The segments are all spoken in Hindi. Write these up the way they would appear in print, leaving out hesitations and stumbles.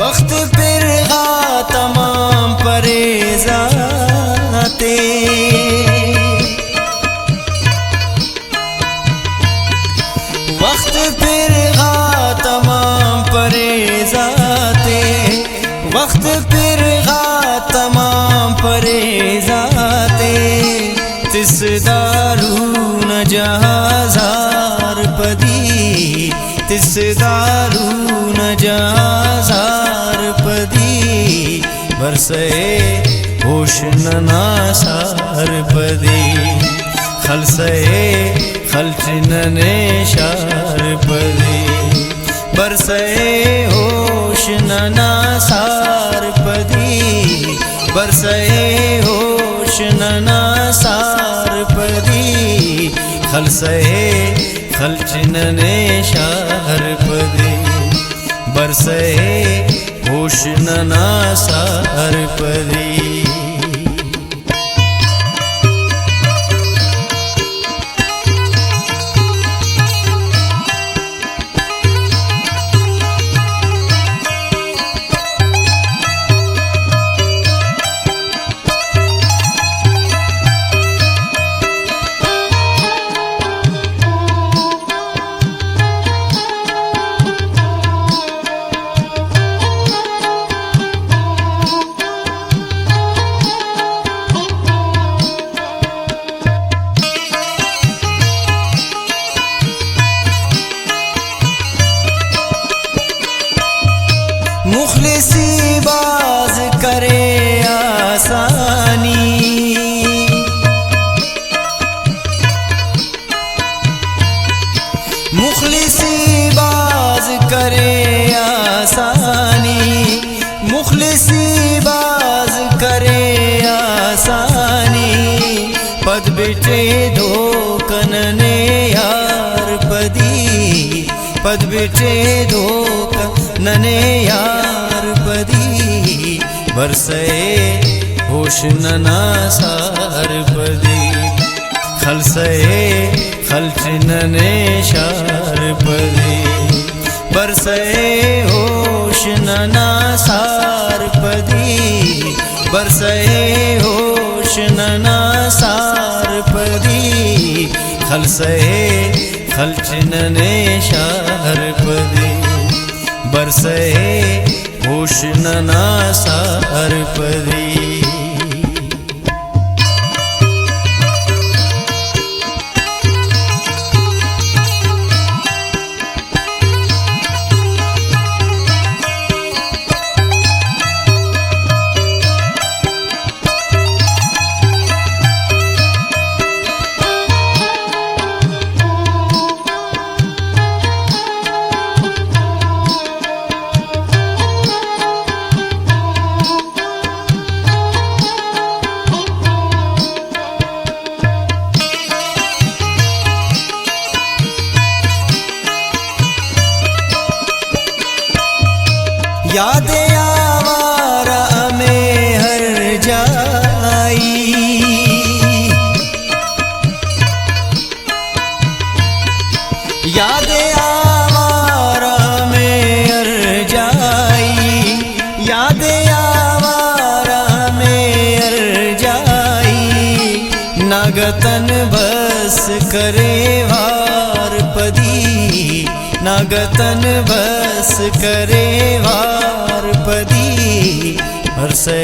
वक्त फिर तमाम परेज़ाते वक्त फिर तमाम परेज़ाते वक्त फिर तमाम परेज़ाते तिस दारू न जहाज़ार पदी तिस दारू न जहाज़ार पदी बरसे होशनना सार पदी खलसे खलचनने शार पदी बरसे होशनना सार पदी बरसे होशनना सार पदी खलसे खलचनने शार पदी बरसे होशनना सार पदी मुखलिसी बाज करे आसानी मुखलिसी बाज करे आसानी मुखलिसी बाज करे आसानी पद बिटे दो कनने यार पदी पद बिटे दो नने यार पदी बरसे होशनना सार पदी खलसे खलचनने शार पदी बरसे होशनना सार पदी बरसे होशनना सार पदी खलसे खलचनने शार पदी बरसे होशनना सार पदी नागतन बस करे वार पदी, नागतन बस करे वार पदी, हर्षे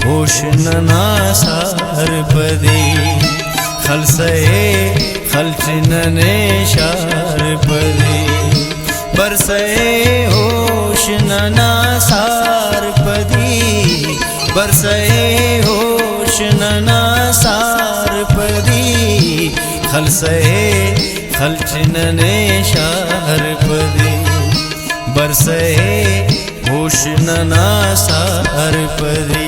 होश नना सार पदी, खलसे खलचिनने शार पदी, बरसे होश नना सार पदी, बरसे होश नना सार पदी, खलसे खलचिनने शार पदी, बरसे होश नना सार पदी।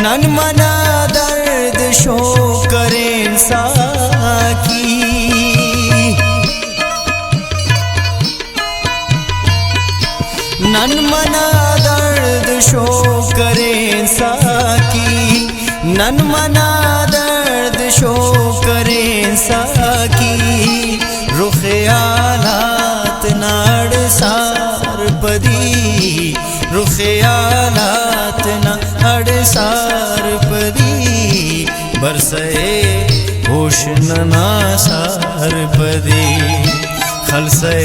नन मना दर्द शो करें साकी, नन मना दर्द शो करें साकी, नन मना दर्द शो करें साकी, रुखे आलात नाड़ सार पदी, रुखे आलात नाड़ सार पदी, बरसे होश नना सार पदी, खलसे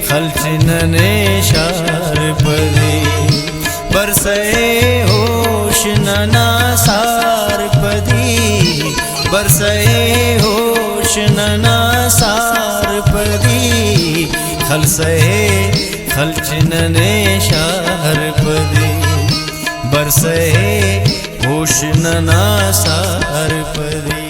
खलचिनने शार पदी, बरसे होश नना सार पदी, बरसे होश नना सार पदी, खलसे खलचिनने शार पदी, बरसे होश नना सार पदी।